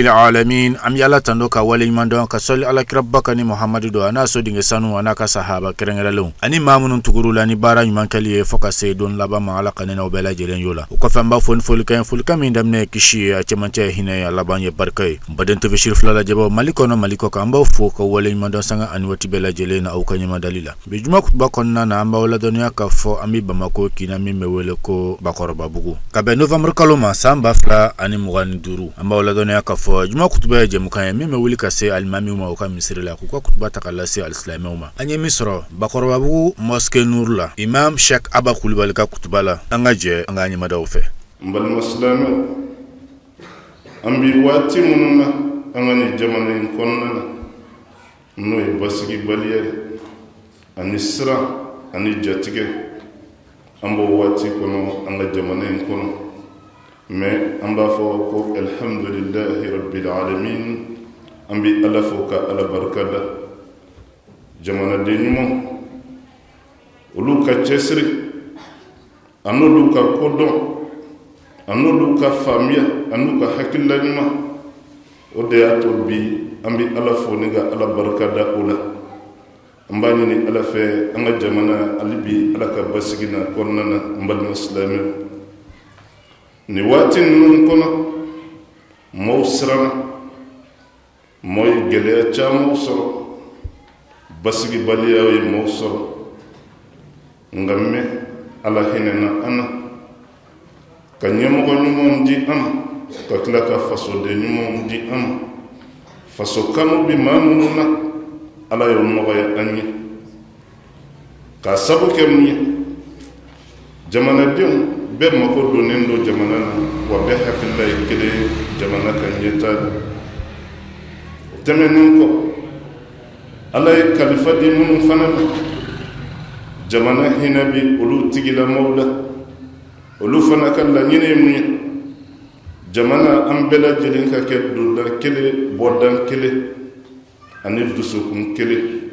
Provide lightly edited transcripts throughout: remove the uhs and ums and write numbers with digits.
العالمين أم يلا تندوكا ولي من دون كسل على كربكني محمد دو أنا سودين سانو أنا كصحابة كرنجلون أني ما من تقولوا لاني بارا يمان كلي فوق سيدون لبا ما على كننا وبلا جلين يولا وكفن بافون فولكان من دمنا كشي أتمنى هنا يلا باني بركاي بدن تفشير فلا جبا مالكو كامبا فوق ولي من دون سانغ أنوتي بلا جلين أو كني ما دليلا بجمع كتبكنا نام ولا دنيا كفو أمي بماكو كنا مي مولكو بكور بابوكو كابن نوفمبر كلوما سامبا فلا أني مغني دورو أما ولا دنيا كفو juma kutuba ya jamukan meme wuli ka se almami uma ka misri la ko kutuba takalla se alislami uma anye misro bakoro babu mosque nur la imam Sheikh Aba Kulibali ka kutuba la angaje anganye madaw fe mbal muslimi ambi wati mununa angani jamana konna no e basigi baliye anisra ani jatige ambo wati kono anga jamana kono mais amba fo ko alhamdulillahi rabbil alamin ambi ala foka ala barakada jamana denyumo uluka chesri anuluka kodon anuluka famia anuka hakillanima ode ato bi ambi ala fo niga ala barakada ula ambani ni ala fe anga jamana alibi ala ka basigina konnana mbal muslimin ni watin nun kono mawsran moy gele cha mawsro basigi baliya wi mawsro ngamme ala hinena ana kanyemo ko nyumon di am ko klaka faso de nyumon di am faso kanu bi manuna ala yo mo ya anyi ka sabu kemni jamana dion be mako donen do jamana na wa be hakilla ikede jamana kan yeta temenin ko alay khalifa di mun fanal jamana hinabi ulu tigila mawla ulu fanaka la nyine mu jamana ambela jelin ka keddu dar kele bodan kele anil dusukun kele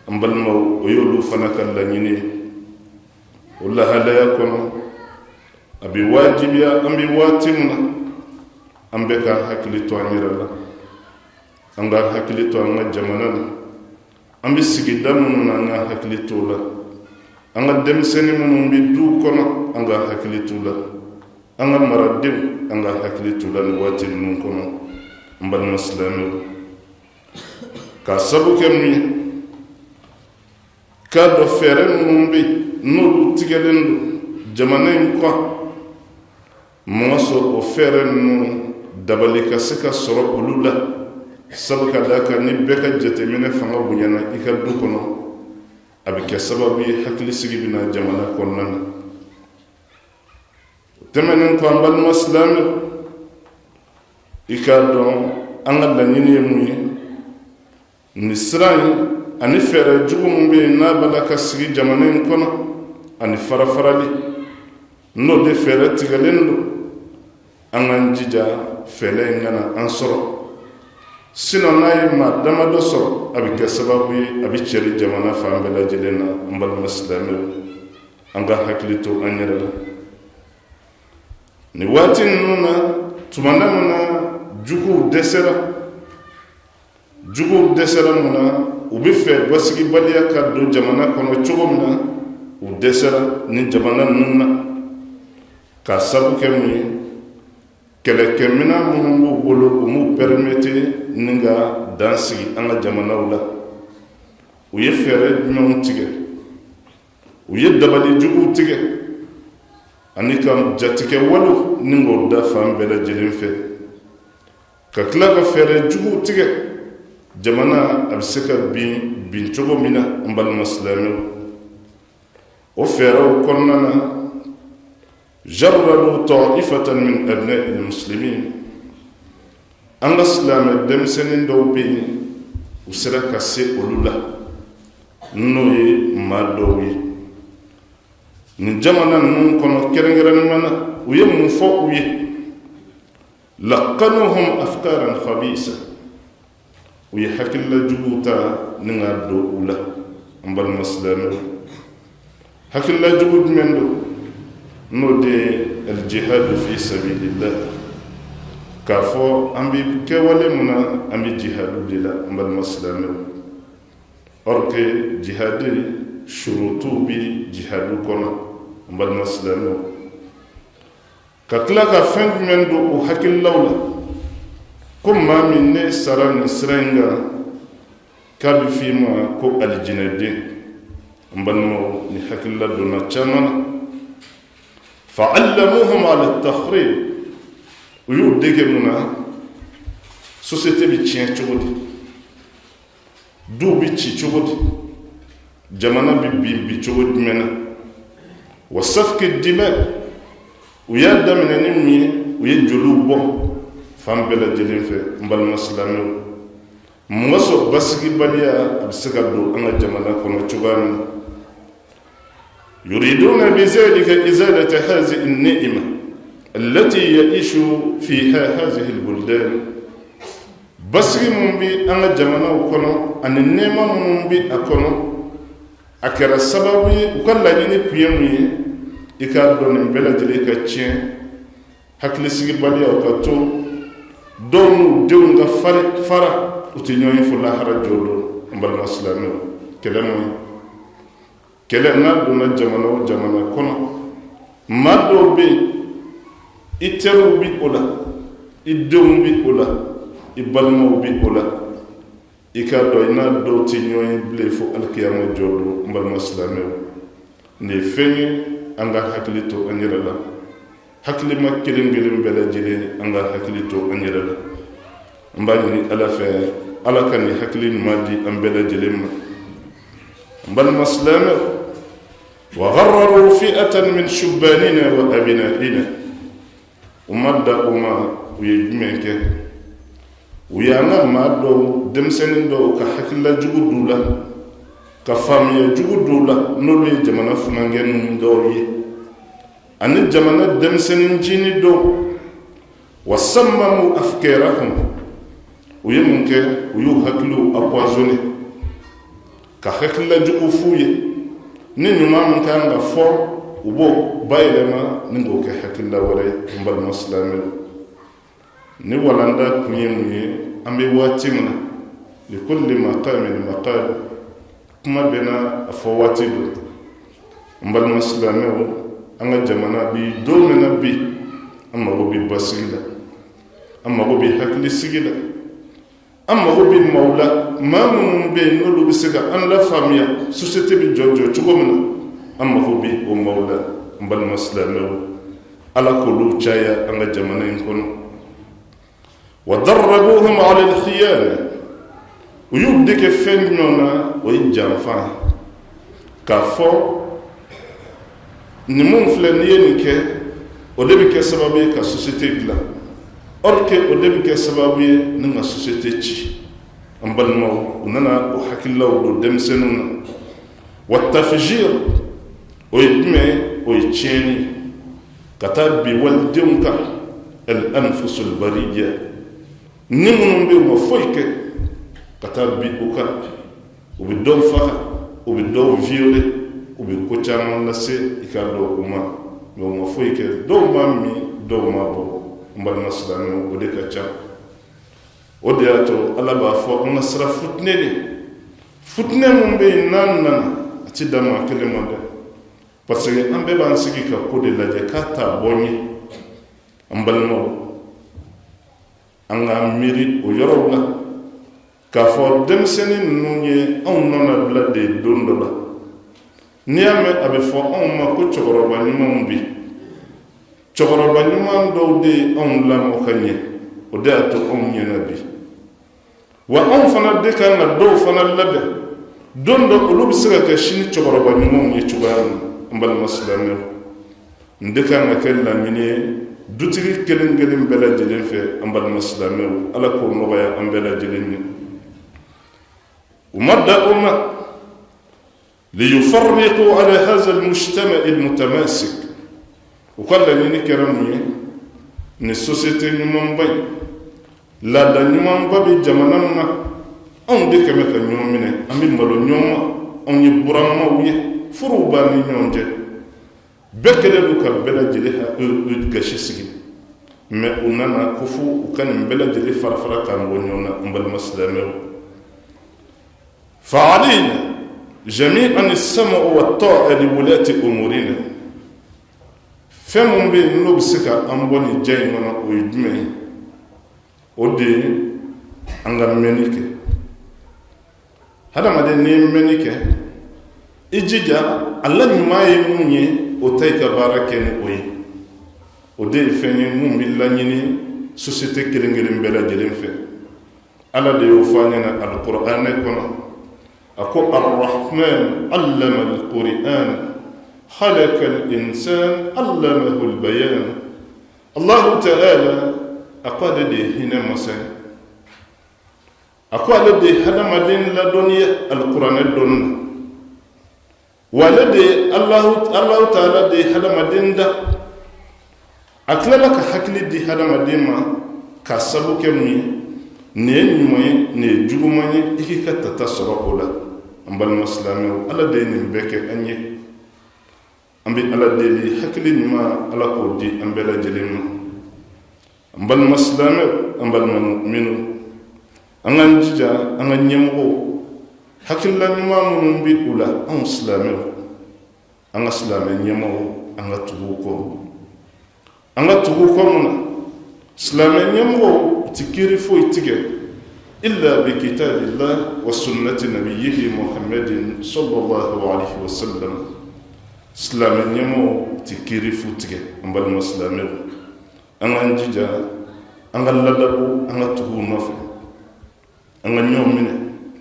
ambal maw oyulu fanaka la nyine wallahi la yakono abi wajibiya ambi watimna ambe ka hakili to anyirala anga hakili to anga jamana ambi sigidamu na anga hakili to la anga demseni mun bi du kono anga hakili to la anga maradim anga hakili to la watin nun kono mbal muslimu ka sabu kemni ka do fere mun bi no tigelendo jamana ko moso o fere no dabalika sika soro ulula sabaka daka ni beka jete mine fanga bunyana ikadu kono abike sababu hakli sigi bina jamana konnana temenen ko ambal muslim ikado anga lanini mu ni srai ani fere jugum be na balaka sigi jamana kono ani farafarali no de fere tigalendo angan jija fele ngana ansoro sino nay ma dama do so abike sababu abi ceri jamana fambela jelena mbal muslimu anga haklito anyara ni watin nuna tumanda muna jugu desera muna ubi fe basigi baliya ka do jamana kono chogomna u desera ni jamana nuna ka sabu kemi kele kemina mungu bolo mu permettre ninga dansi anga jamana wala uye fere non tige uye dabali jugu tige anika jatike walu ningo da fam bela jelin fe ka klaga fere jugu tige jamana abseka bin chogo mina mbal muslimu o fere o konnana جربوا طائفة من أبناء المسلمين أن الإسلام دمسن دوبي وسرك سيئولولا نوي ما دوي نجمعنا نكون كرنجرن منا ويمفوقي لقنهم أفكارا خبيثة ويحكي لجبوتا نغادو أولا أمبال مسلم حكي لجبوت من دو نودي الجهاد في سبيل الله k'a fɔ an bɛ kɛwale mun na an bɛ jihadu de la n balima silamɛw or que jihadi shurutu bi jihadu kɔnɔ n balima silamɛw ka tila ka fɛn jumɛn don o hakililaw la ko maa min ne sara nin sira in kan k'a bɛ f'i ma ko alijinɛden n balimaw ni hakilila donna caman na fa'allamuhum ala takhrib u y'u dege mun na société bi tiɲɛ cogo di duw bi ci cogo di jamana bi bi cogo jumɛn na wa safki dima u y'a daminɛ ni min ye u ye joliw bɔ fan bɛɛ lajɛlen fɛ n balima silamɛw mun ka sɔn basigibaliya a bɛ se ka don an ka jamana kɔnɔ cogoya min na yuriduna bizalika izalata hazihi an-ni'ma التي يعيش فيها هذه البلدان basigi mun bi an ka jamanaw kɔnɔ ani nɛɛma minnu bi a kɔnɔ a kɛra sababu ye u ka laɲini tun ye mun ye i k'a dɔn nin bɛɛ lajɛlen ka tiɲɛ hakilisigibaliyaw ka to dɔw n'u denw ka fara u tɛ ɲɔgɔn ye fo lahara jɔ don n balima silamɛw kɛlɛ man ɲi kɛlɛ n'a donna jamana o jamana kɔnɔ maa dɔw bɛ yen i teriw bi o la i denw bi o la i balimaw bi o la i k'a dɔn i n'a dɔw tɛ ɲɔgɔn ye bilen fo alikiyama jɔ don n balima silamɛw nin ye fɛn ye an ka hakili to an yɛrɛ la hakilima kelen kelen bɛɛ lajɛlen an ka hakili to an yɛrɛ la n b'a ɲini ala fɛ ala ka nin hakili ɲuman di an bɛɛ lajɛlen ma n balima silamɛw wa gharraru fi'atan min shubbanina wa abna'ina u ma da o ma u ye jumɛn kɛ u y'an ka maa dɔw denmisɛnnin dɔw ka hakilila jugu d'u la ka faamuya jugu d'u la n'olu ye jamana funankɛnu dɔw ye ani jamana denmisɛnnin ncini dɔw wa sammamu afkɛrahum u ye mun kɛ u y'u hakiliw empoisonné ka hakilila jugu f'u ye ni ɲuman min kan ka fɔ u b'o bayɛlɛma ni k'o kɛ hakilila wɛrɛ ye n balima silamɛw ni walanda kun ye mun ye an bɛ waati min na likulli maqamin maqal kuma bɛɛ n'a a fɔ waati don n balima silamɛw an ka jamana bi don min na bi an mago bɛ basigi la an mago bɛ hakilisigi la an mago bɛ maaw la maa minnu bɛ yen n'olu bɛ se ka an lafaamuya société bɛ jɔ cogo min na an mago bɛ o maaw la n balima silamɛw ala k'olu caya an ka jamana in kɔnɔ wa darrabuhum ala al-khiyana u y'u dege fɛn jumɛn na o ye janfa k'a fɔ nin mun filɛ n'i ye nin kɛ o de bɛ kɛ sababu ye ka société dilan or que o de bɛ kɛ sababu ye ni ka société ci an balimaw u nana o hakililaw don denmisɛnninw na wa tafjir o ye jumɛn ye o ye tiɲɛni ka taa bi walidenw kan al-anfusul bariya ni minnu bɛ yen u ma foyi kɛ ka taa bi u kan u bɛ dɔw faga u bɛ dɔw violer u bɛ ko caman lase i k'a dɔn u ma mɛ u ma foyi kɛ dɔw b'a min dɔw ma bɔ n balima silamɛw o de ka ca o de y'a to ala b'a fɔ an ka sira futinɛ de futinɛ min bɛ yen n'a nana a ti dan maa kelen ma dɛ parce que an bɛɛ b'an sigi ka ko de lajɛ k'a t'a bɔ ɲɛ an balimaw an ka miiri o yɔrɔw la k'a fɔ denmisɛnnin ninnu ye anw nɔnɔ bila de don dɔ la n'i y'a mɛn a bɛ fɔ anw ma ko cɛkɔrɔba ɲumanw bi cɛkɔrɔba ɲuman dɔw de ye anw lamɔ ka ɲɛ o de y'a to anw ɲɛna bi wa anw fana de kan ka dɔw fana labɛn don dɔ olu bɛ se ka kɛ sini cɛkɔrɔba ɲumanw ye cogoya min na n balima silamɛw n de kan ka kɛ lamini ye dutigi kelen kelen bɛɛ lajɛlen fɛ an balima silamɛw ala k'o nɔgɔya an bɛɛ lajɛlen ye u ma da o ma liyufarriqu ala hadha almujtama almutamasik u ka laɲini kɛra mun ye ni société ɲumanba in laada ɲumanba bɛ jamana min na anw de kɛmɛ ka ɲɔgɔn minɛ an bɛ malo ɲɔgɔn ma anw ye buramaw ye furuw b'an ni ɲɔgɔn cɛ bɛɛ kɛlen don ka bɛɛ lajɛlen gasi sigi me unana kufu ukan bela jeli farfara kan wonyona mbal maslame fa'alina jami'an as-sam'u wat-ta'a li wulati umurina fem be no bisika amboni jey ngona o yidme ode anga menike hada made ne menike ijija Allah nyumaye munye o tayka barakene oyi ode fenye mum billanyini société kelengere mbela jelen fe ala de yo fanyana al-Qur'an kono ako ar-Rahman allama al-Qur'an خلق الإنسان علمه البيان الله تعالى أقال دي هنا مسان أقال دي هذا مدين لدنيا القرآن الدون ولدي الله تعالى دي هذا مدين دا أقال لك حكلي دي هذا مدين ما كسبو كمي نيمي نيجو ماني إكي كتتصرف ولا أمبال مسلمي على دين بك أني ambi ala deli hakili ma ala ko di ambela jelim ambal maslame ambal mu'minu angan jija angan nyemgo hakilla ma mun bi ula an islame an islame nyemo anga tugu ko mun islame nyemgo tikiri fo itige illa bi kitabillah wa sunnati nabiyhi muhammadin sallallahu alaihi wasallam Islam nyamo tikiri futige ambal muslimu angan jija angal ladabu anga tuhu nofe anga nyomine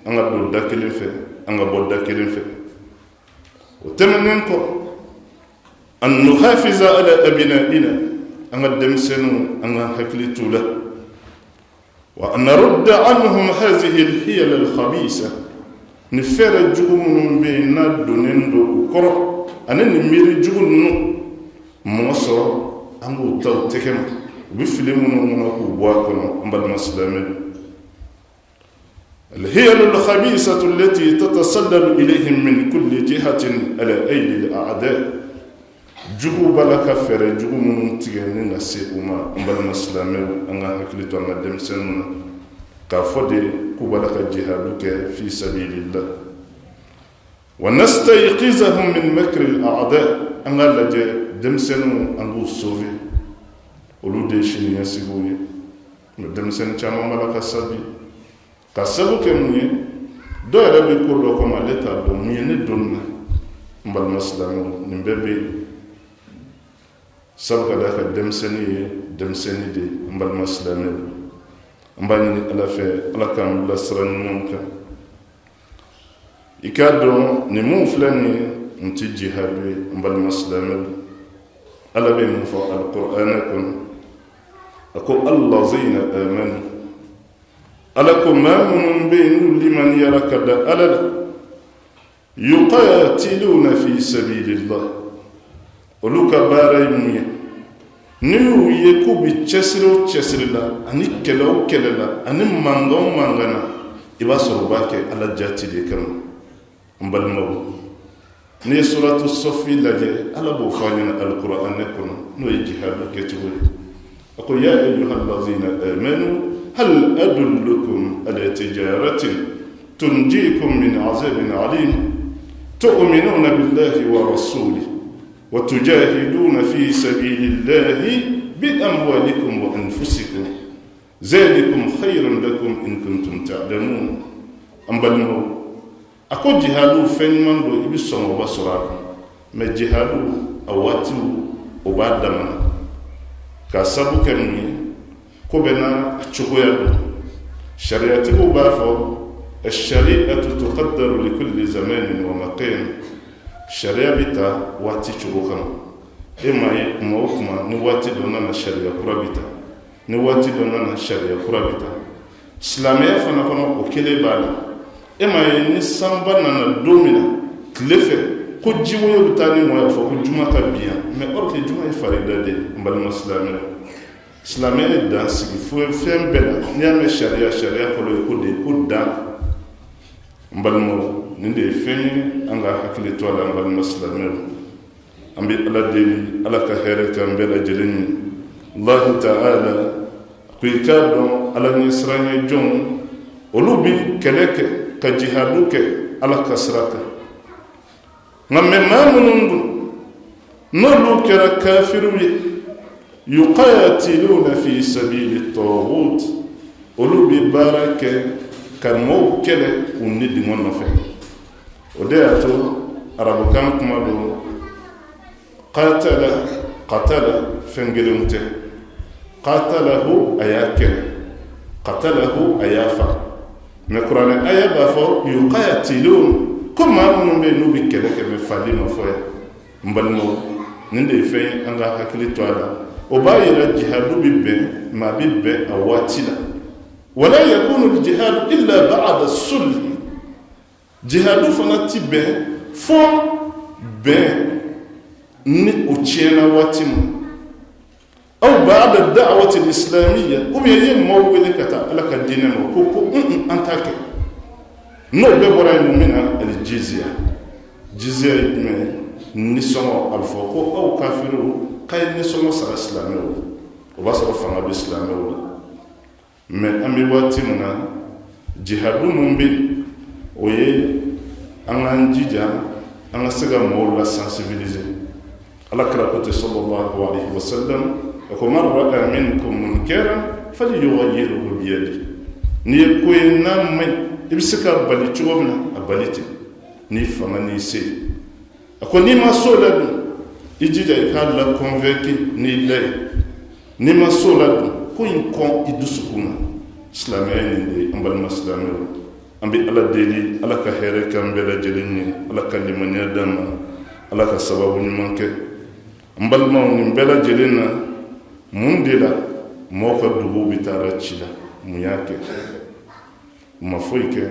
anga do dakele fe anga bo dakele fe وتمنن ko an nuhafiza ala abinaina anga demsenu anga haklitu la wa an narudda anhum hadhihi alhiyal alkhabisa nifera jugum be na donendo koro anen miri jugunu moso angu taw tekem bi filimu no ko bo kono ambal maslame الهيل الخبيثة التي تتصدر إليهم من كل جهة على أيدي الأعداء جوب لك فر جوب من تجنين السيئوما أمبال مسلمي أنا هكلتو أنا دمسن كافدي كوبلك جهادك في سبيل الله ونستيقظهم من مكر الأعداء أنا لجي دمسن أنغو صوفي ولو ديشين يسيبوني دمسن كما ملك سبي kasabu ke munye do yɛrɛ bɛ ko dɔ kɔma ale t'a dɔn mun ye ne donni na n balima silamɛw nin bɛɛ bɛ yen sabu ka da ka denmisɛnnin ye denmisɛnnin de n balima silamɛw an b'a ɲini ala fɛ ala k'an bilasira ɲumanw kan i k'a dɔn nin mun filɛ nin ye n tɛ jihadu ye n balima silamɛw ala bɛ mun fɔ alikuranɛ kɔnɔ a ko allazina amanu ألكم ما من بين لمن يركض ألل يقاتلون في سبيل الله ولك باريمي نيو يكو بتشسرو تشسرلا أني كلاو كلالا أني مانغو مانغنا إبا سرباك على جاتي ديكم مبالمو ني سورة الصفي لجي على بوفانينا القرآن نكون نو يجهاد كتبولي أقول يا أيها الذين آمنوا هل أدلكم على تجارة تنجيكم من عذاب عليم تؤمنون بالله ورسوله وتجاهدون في سبيل الله بأموالكم وأنفسكم ذلكم خير لكم إن كنتم تعلمون أمبالمو أكو جهادو فنمان دو إبسون وبصرا ما جهادو أواتو وبعدما كاسبو كمي كوبنا تشوغيادو شريعتكو بافو الشريعة تقدر لكل زمان ومكان شريعة بتا واتي تشوغان إما موكما نواتي دوننا الشريعة كرابتا نواتي دوننا الشريعة كرابتا سلامية فنفنا وكيلي بالا إما نسامبانا ندومنا كلفة كجيو يبتاني مويا فكجوما كبيا ما أركي جوما يفاريدا دي مبالما سلامية silamɛ dan sigi fo fɛn bɛɛ la n'i y'a mɛn sariya kɔrɔ ye ko de ko dan n balimaw nin de ye fɛn ye an ka hakili to a la an balima silamɛw an bɛ ala deli ala ka hɛrɛ k'an bɛɛ lajɛlen ye الله تعالى كيكادو على نسراني جون ولوبي كلك كجهادوك على كسرك نمي ما منندو نولو كرا كافروا يقاتلون في سبيل الطاغوت ولوبي بارك كمو كله وندي منفع ودياتو أرابكان كمالو قتل فنجلونته قاتله أياكل قتله أيافا نقرأ الآية بافو يقاتلون كما من بينو بكلك بفالين وفوي مبلمو نندي فين أنغا حكلي توالا وبايل الجهاد بيبه ما بيبه أواتلا ولا يكون الجهاد إلا بعد الصلح جهاد فناتي به فو به ni uchiena watimu au baada da'wati al-islamiyya ubiye mawwele kata alaka dina ko antake no be bora mu'mina al-jizya jizya ni somo al-foko au kafiru kay ni somo sa islamiyo o basara fanga islamiyo me ami watimuna jihadu mumbi oye anganjija anga sega mawla sensibiliser على كرامته صلى الله عليه وسلم ومن رأى منكم منكرا فليغيره بيده نيكوي نام يبسكا باليتشومنا اباليتي ني فماني سي اكوني ما سولاد يجيدا كان لا كونفيكي ني لاي ني ما سولاد كوين كون يدسكونا اسلامين دي امبال مسلمين امبي على ديلي على كهيره كان بلا جليني على كلمه دم على كسبب منكر mbalma ni bela jelena mundila moka dubu bitara chila muyake mafoike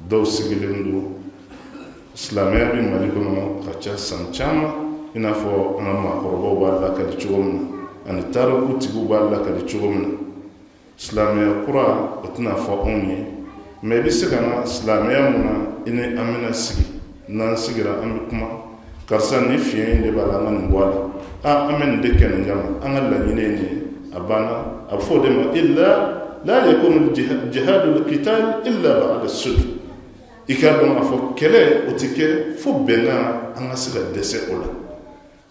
do sigilendu islamia bi malikono kacha sanchama inafo mama korobo wala kali chumna ani taraku tibu wala kali chumna islamia qura utna fo oni mebi sigana islamia muna ine amina sigi nan sigira amikuma karsa ni fiyen de bala man wala amen de ken ngam angalla nyineni abana afode ma illa la yakunu al-jihad al-qital illa ba'da as-sulh ikado ma fo kele otike fo bena anga siga dese ola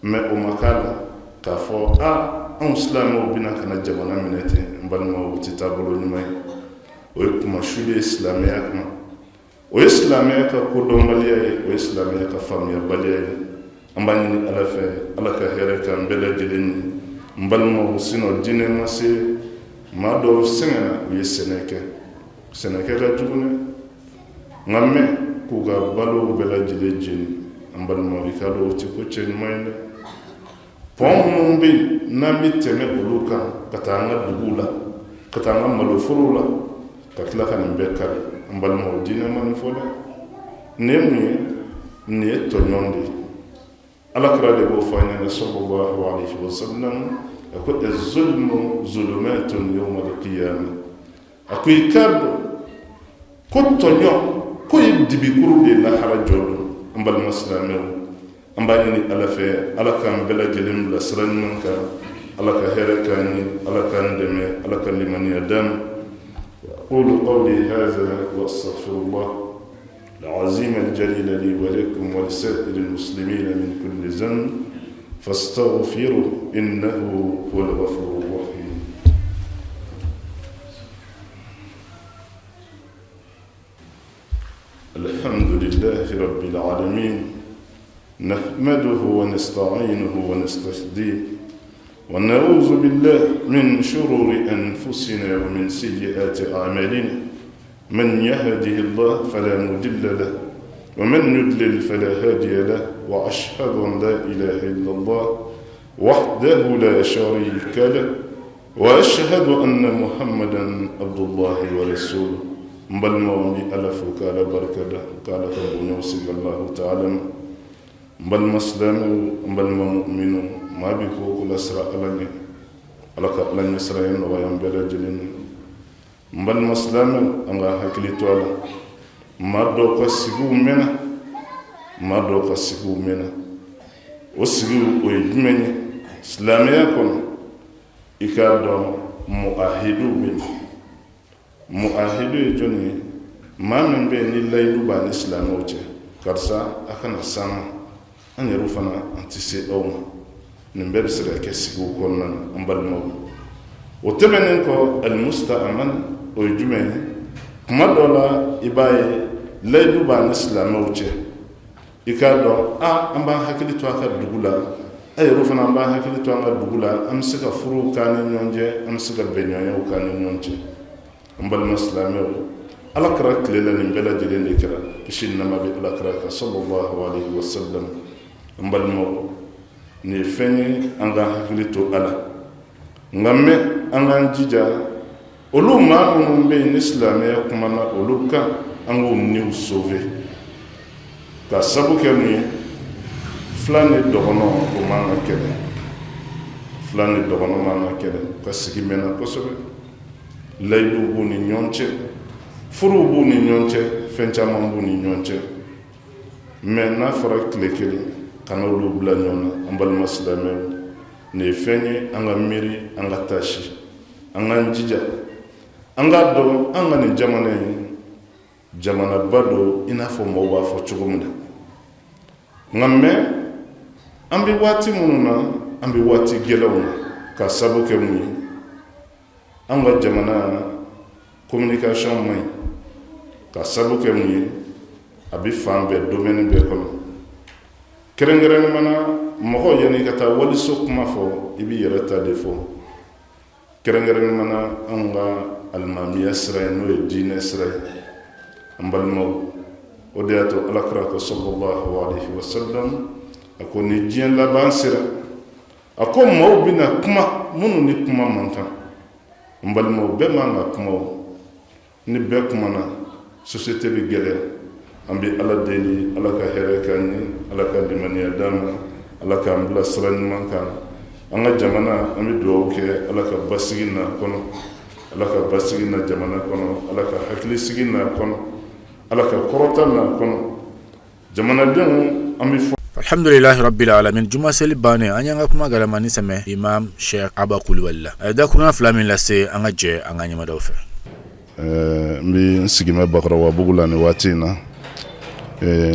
me o makala ka fo on islamu bina kana jabana minete mbalma utita bolo nyumay o kuma shule islamia kuma o islamia ka ko dombaliya o islamia ka famia baliya ambani alafe alaka hereka mbele jilini mbalmo sino dine masi mado sengena wi seneke ga tugune ngamme kuga balu bela jile jini mbalmo rikado tiko chen mayne pombi nambi teme buluka katanga dugula katanga malufurula katla kan mbekar mbalmo dine man fola nemi ne tonyondi على كرادي بوفاني صلى الله عليه وسلم أكو الظلم ظلمات يوم القيامة أكو يكاد كنت يوم كو يبدي بكرو دي لا حرجول أمبال مسلمين أمباني ألفي على كان بلا جلم لسرن منك على كهركاني على كان دمي على كان لمن يدم أقول قولي هذا وأستغفر الله العظيم الجليل لي ولكم ولسائر المسلمين من كل ذنب فاستغفروا إنه هو الغفور الرحيم الحمد لله رب العالمين نحمده ونستعينه ونستهديه ونعوذ بالله من شرور أنفسنا ومن سيئات أعمالنا من يهده الله فلا مضل له ومن يضلل فلا هادي له وأشهد أن لا إله إلا الله وحده لا شريك له وأشهد أن محمدا عبد الله ورسوله بل مومي ألف قال بركة قال ربنا وسق الله تعالى بل مسلم بل مؤمن ما بيكو كل أسرع ألني ألك ألني إسرائيل وينبل جلين mbal maslama anga hakili toala mado ka sigu mena o sigu o yimeni islamia kono i k'a dɔn mu'ahidu bɛ yen. Mu'ahidu ye jɔnni ye? maa min bɛ yen ni layidu b'a ni silamɛw cɛ, karisa a kana s'an ma, an yɛrɛw fana an tɛ se aw ma. nin bɛɛ bɛ se ka kɛ sigiw kɔnɔna na an balimaw. o tɛmɛnen kɔ al-musta'man o ye jumɛn ye? kuma dɔ la i b'a ye layidu b'a ni silamɛw cɛ, i k'a dɔn an b'an hakili to a ka dugu la, a yɛrɛw fana an b'an hakili to an ka dugu la, an bɛ se ka furuw k'an ni ɲɔgɔn cɛ, an bɛ se ka bɛnɲɔgɔnyaw k'an ni ɲɔgɔn cɛ. an balima silamɛw, alakira tile la nin bɛɛ lajɛlen de kɛra, kisi ni nɛɛma bɛ alakira kan sallallahu alaihi wa sallam. an balimaw, nin ye fɛn ye an k'an hakili to a la, nka mɛ an k'an jija olu maa minnu bɛ yen ni silamɛya kumana olu kan, an k'u niw sauver. ka sabu kɛ mun ye? fila ni dɔgɔnɔ o man ka kɛlɛ, fila ni dɔgɔnɔ man ka kɛlɛ, ka sigi mɛnna kosɛbɛ. layidu b'u ni ɲɔgɔn cɛ, furuw b'u ni ɲɔgɔn cɛ, fɛn caman b'u ni ɲɔgɔn cɛ, mɛ n'a fɔra tile kelen kana olu bila ɲɔgɔn na. an balima silamɛw, nin ye fɛn ye an ka miiri, an ka taasi, an k'an jija, an k'a dɔn an ka nin jamana in jamanaba don i n'a fɔ maaw b'a fɔ cogo min na. nka mɛ an bɛ waati minnu na, an bɛ waati gɛlɛnw na, ka sabu kɛ mun ye? an ka jamana communication man ɲi, ka sabu kɛ mun ye? a bɛ fan bɛɛ, domaine bɛɛ kɔnɔ. kɛrɛnkɛrɛnnenya la mɔgɔ yanni ka taa waliso kuma fɔ, i b'i yɛrɛ ta de fɔ. kɛrɛnkɛrɛnnenya la an ka alimamiya sira ye, n'o ye diinɛ sira ye. an balimaw, o de y'a to alakira ko sallallahu alaihi wa sallam a ko ni diɲɛ laban sera, a ko maaw bɛna kuma minnu ni kuma man kan. an balimaw, bɛɛ man ka kuma o. ni bɛɛ kumana société bɛ gɛlɛya. an bɛ ala deli, ala ka hɛrɛ k'an ye, ala ka limaniya d'an ma, ala k'an bila sira ɲuman kan. an ka jamana an bɛ dugawu kɛ ala ka basigi n'a kɔnɔ, ala ka basigi na jamana kɔnɔ, ala ka hakilisigi n'a kɔnɔ, ala ka kɔrɔta n'a kɔnɔ. jamanadenw an bɛ fɔ alhamdulillahi rabbil alamin. juma seli bannen an y'an ka kuma gɛlɛmani sɛmɛ imam Sheikh Aba Kulibali la. a ye dakuruɲa fila min lase an ka jɛ an ka ɲɛmadaw fɛ. n bɛ n sigimɛ Bakɔrɔbabugu la nin waati in na.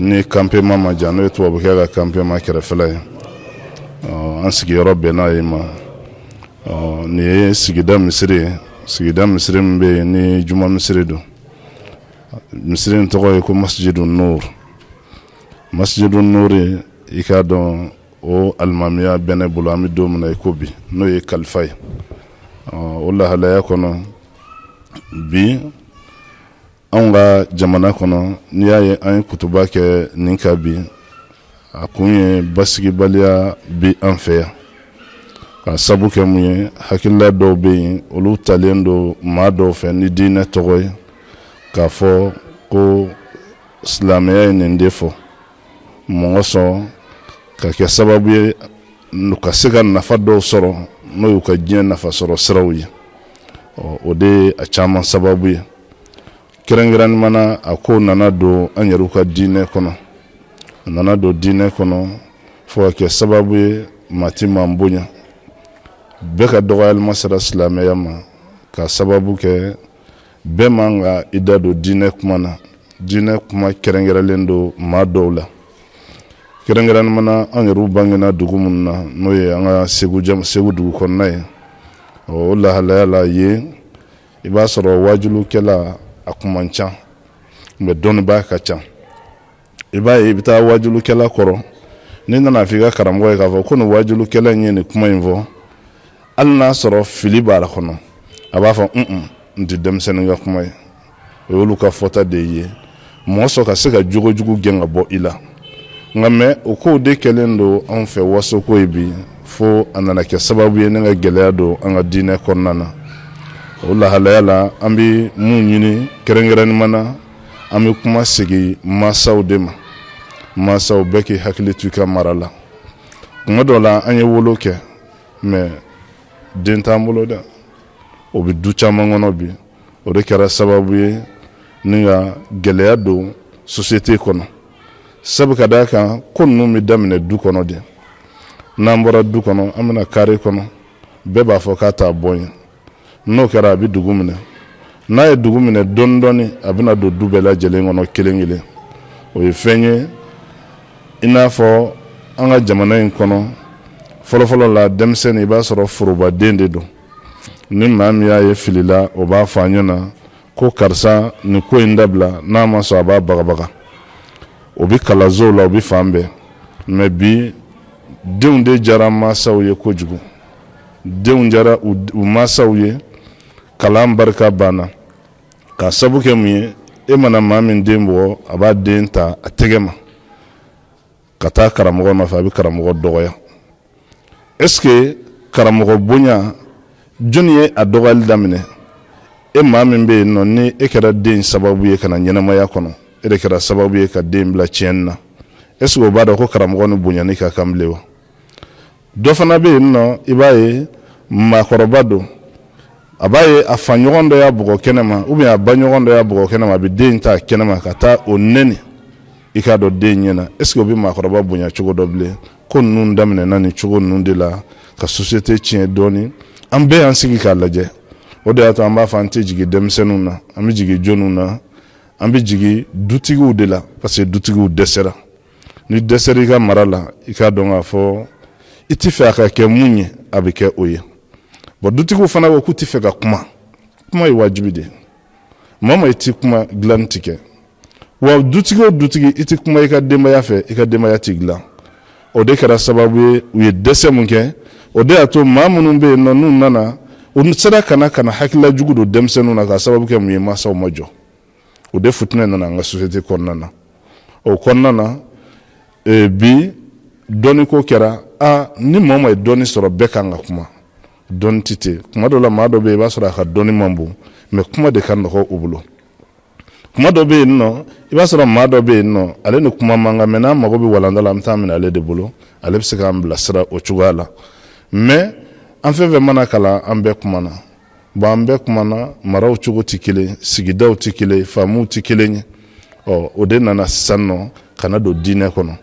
ni campement ma jan, n'o ye tubabukɛ ka campement kɛrɛfɛla ye. an sigiyɔrɔ bɛnna yen ma. nin ye sigida misiri ye, sigida misiri min bɛ yen ni juma misiri don. misiri in tɔgɔ ye ko Masjidu Nur. Masjidu Nur i k'a dɔn o alimamiya bɛ ne bolo, an bɛ don min na i ko bi, n'o ye kalifa ye. o lahalaya kɔnɔ bi anw ka jamana kɔnɔ, n'i y'a ye an ye kutuba kɛ nin ka bi, a kun ye basigibaliya bi an fɛ yan. ka sabu kɛ mun ye? hakilila dɔw bɛ yen, olu talen don maa dɔw fɛ ni diinɛ tɔgɔ ye, k'a fɔ ko silamɛya ye nin de fɔ. mɔgɔ sɔn ka kɛ sababu ye ka se ka nafa dɔw sɔrɔ, n'o y'u ka diɲɛ nafa sɔrɔ siraw ye. o de ye a caman sababu ye. kɛrɛnkɛrɛnnenya a ko nana don an yɛrɛw ka diinɛ kɔnɔ, a nana don diinɛ kɔnɔ fo ka kɛ sababu ye maa ti maa bonya, bɛɛ ka dɔgɔyalima sera silamɛya ma, ka sababu kɛ bɛɛ man ka i da don diinɛ kuma na. diinɛ kuma kɛrɛnkɛrɛnlen don maa dɔw la. kɛrɛnkɛrɛnnenya an yɛrɛw bangena dugu minnu na, n'o ye an ka segu dugu kɔnɔna ye. o lahalaya la yen i b'a sɔrɔ wajulukɛla a kun man ca, mais dɔnnibaa ka ca. i b'a ye i bɛ taa wajulukɛla kɔrɔ, n'i nana f'i ka karamɔgɔ ye k'a fɔ ko nin wajulukɛla in ye nin kuma in fɔ, hali n'a sɔrɔ fili b'a la kɔnɔ, a b'a fɔ n tɛ denmisɛnnin ka kuma ye. o y'olu ka fɔta de ye. mɔgɔ sɔn ka se ka jogojugu gɛn ka bɔ i la. nka mɛ o kow de kɛlen don anw fɛ wasoko ye bi, fo a nana kɛ sababu ye ni ka gɛlɛya don an ka diinɛ kɔnɔna na. o lahalaya la an bɛ mun ɲini kɛrɛnkɛrɛnnenya na, an bɛ kuma segi mansaw de ma. mansaw bɛɛ k'i hakili to i ka mara la. kuma dɔ la an ye wolo kɛ, mais den t'an bolo dɛ. o bɛ du caman kɔnɔ bi. o de kɛra sababu ye ni ka gɛlɛya don société kɔnɔ. sabu ka d'a kan ko ninnu bɛ daminɛ du kɔnɔ de. n'an bɔra du kɔnɔ an bɛna carré kɔnɔ, bɛɛ b'a fɔ k'a t'a bɔ ye. N'o kɛra a bɛ dugu minɛ. N'a ye dugu minɛ dɔɔni dɔɔni a bɛna don du bɛɛ lajɛlen kɔnɔ kelen kelen. O ye fɛn ye i n'a fɔ an ka jamana in kɔnɔ fɔlɔfɔlɔ la denmisɛnnin i b'a sɔrɔ forobaden de don. Ni maa min y'a ye fili la o b'a fɔ a ɲɛna ko karisa nin ko in dabila n'a ma sɔn a b'a bagabaga. O bɛ kalansow la o bɛ fan bɛɛ. Mais bi denw de jara mansaw ye kojugu. Denw jara u mansaw ye. Kalan barika banna. Ka sabu kɛ mun ye e mana maa min den bɔ a b'a den ta a tɛgɛ ma ka taa karamɔgɔ nɔfɛ a bɛ karamɔgɔ dɔgɔya. Est-ce que karamɔgɔ bonya jɔnni ye a dɔgɔyali daminɛ? E maa min bɛ yen nɔ ni e kɛra den sababu ye ka na ɲɛnamaya kɔnɔ e de kɛra sababu ye ka den bila tiɲɛni na. Est-ce que o b'a dɔn ko karamɔgɔ ni bonyani ka kan bilen wa? Dɔ fana bɛ yen nɔ i b'a ye maakɔrɔba don. A b'a ye a fa ɲɔgɔn dɔ y'a bugɔ kɛnɛma ou bien a ba ɲɔgɔn dɔ y'a bugɔ kɛnɛma a bɛ den ta kɛnɛma ka taa o nɛni i k'a dɔn den ɲɛna. Est-ce que o bɛ maakɔrɔba bonya cogo dɔ bilen? Ko ninnu daminɛna nin cogo ninnu de la ka société tiɲɛ dɔɔni. An bɛɛ y'an sigi k'a lajɛ. O de y'a to an b'a fɔ an tɛ jigin denmisɛnninw na an bɛ jigin jɔnniw na an bɛ jigin dutigiw de la parce que dutigiw dɛsɛra. Ni dɛsɛra i ka mara la i k'a dɔn k'a fɔ i tɛ fɛ a ka kɛ mun ye a bɛ kɛ o ye. Bon dutigiw fana ko k'u tɛ fɛ ka kuma. Kuma ye wajibi de ye. Maa ma i tɛ kuma dilanni tɛ kɛ. Wa dutigi o dutigi i tɛ kuma i ka denbaya fɛ i ka denbaya tɛ dilan. O de kɛra sababu ye u ye dɛsɛ mun kɛ. O de y'a to maa minnu bɛ yen nɔ n'u nana u sera ka na hakilila jugu don denmisɛnninw na ka sababu kɛ mun ye mansaw ma jɔ. O de futinɛ nana an ka société kɔnɔna na. O kɔnɔna na bi dɔnni ko kɛra ni maa ma ye dɔnni sɔrɔ bɛɛ kan ka kuma. Dɔnni tɛ ten. Kuma dɔ la maa dɔ bɛ yen i b'a sɔrɔ a ka dɔnni man bon mais kuma de ka nɔgɔ u bolo. Kuma dɔ bɛ yen nɔ i b'a sɔrɔ maa dɔ bɛ yen nɔ ale ni kuma man kan mais n'a mago bɛ walanda la an bɛ taa minɛ ale de bolo ale bɛ se k'an bilasira o cogoya la. Mais an fɛn fɛn mana kalan an bɛɛ kumana. Bon an bɛɛ kumana maraw cogo tɛ kelen sigidaw tɛ kelen faamuw tɛ kelen ye. O de nana sisan nɔ ka na don diinɛ kɔnɔ.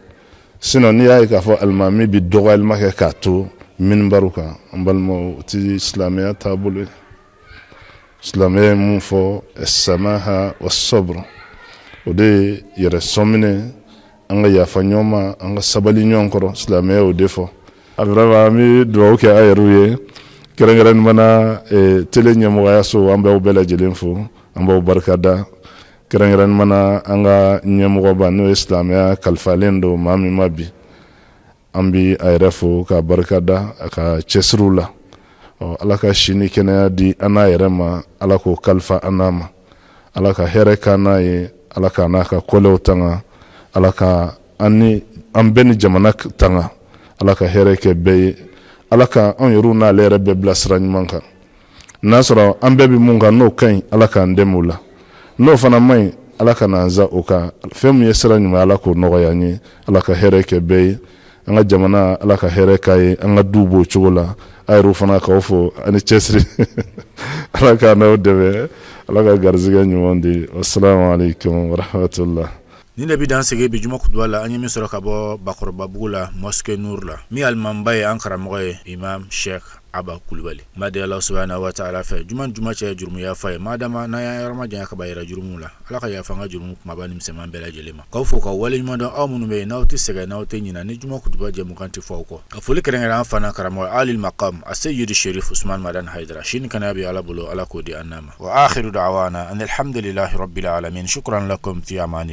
Sinon n'i y'a ye k'a fɔ alimami bɛ dɔgɔyalima kɛ k'a to minbaru kan an balimaw o tɛ silamɛya taabolo ye. Silamɛya ye mun fɔ as-samaha was-sabr. O de ye yɛrɛ sɔminɛ an ka yafa ɲɔgɔn ma an ka sabali ɲɔgɔn kɔrɔ silamɛya o de fɔ. A vraiment an bɛ dugawu kɛ a yɛrɛw ye kɛrɛnkɛrɛnnimana télé ɲɛmɔgɔya so an b'aw bɛɛ lajɛlen fo an b'aw barikada. Kɛrɛnkɛrɛnnimana an ka ɲɛmɔgɔba n'o ye silamɛya kalifalen don maa min ma bi an bɛ a yɛrɛ fo k'a barikada a ka cɛsiriw la. Ala ka si ni kɛnɛya di an n'a yɛrɛ ma ala k'o kalifa an n'a ma ala ka hɛrɛ k'an n'a ye ala k'a n'a ka kɔlɛw tanga ala ka an bɛɛ ni jamana tanga ala ka hɛrɛ kɛ bɛɛ ye ala ka an yɛrɛw n'ale yɛrɛ bɛɛ bila sira ɲuman kan. N'a sɔrɔ an bɛɛ bɛ mun kan n'o ka ɲi ala k'an dɛmɛ o la n'o fana ma ɲi ala ka n'an za o kan fɛn min ye sira ɲuman ala k'o nɔgɔya an ye ala ka hɛrɛ kɛ bɛɛ ye an ka jamana ala ka hɛrɛ k'a ye an ka duw b'o cogo la a yɛrɛw fana k'aw fo ani cɛsiri ala k'a n'aw dɛmɛ ala ka garizigɛ ɲuman di wassalamu alaikum warahmatullah. Ni de bi dan sege bi juma kutuba la an ye min sɔrɔ ka bɔ Bakɔrɔbabugu la mosquée Nour la min alimanba ye an karamɔgɔ ye imam Sheikh Aba Kulubali. Ma de Allah subhanahu wa ta'ala fɛ juma cɛ jurumu yafa ye madama n'a y'a yɔrɔ ma janya ka ba yɛrɛ jurumu la ala ka yafa an ka jurumu kumaba ni misɛnman bɛɛ lajɛlen ma. K'aw fo ka wale ɲuman dɔn aw minnu bɛ yen n'aw tɛ sɛgɛn n'aw tɛ ɲinɛ ni juma kutuba jɛmukan tɛ fɔ aw kɔ. Ka foli kɛrɛnkɛrɛn an fana karamɔgɔ Alil Maqam As-Sayyid Sherif Usman Madan Haidara sini kana bi ala bolo ala k'o di an nama. Wa akhiru da'wana anil hamdulillahi rabbil alamin shukran lakum fi amani.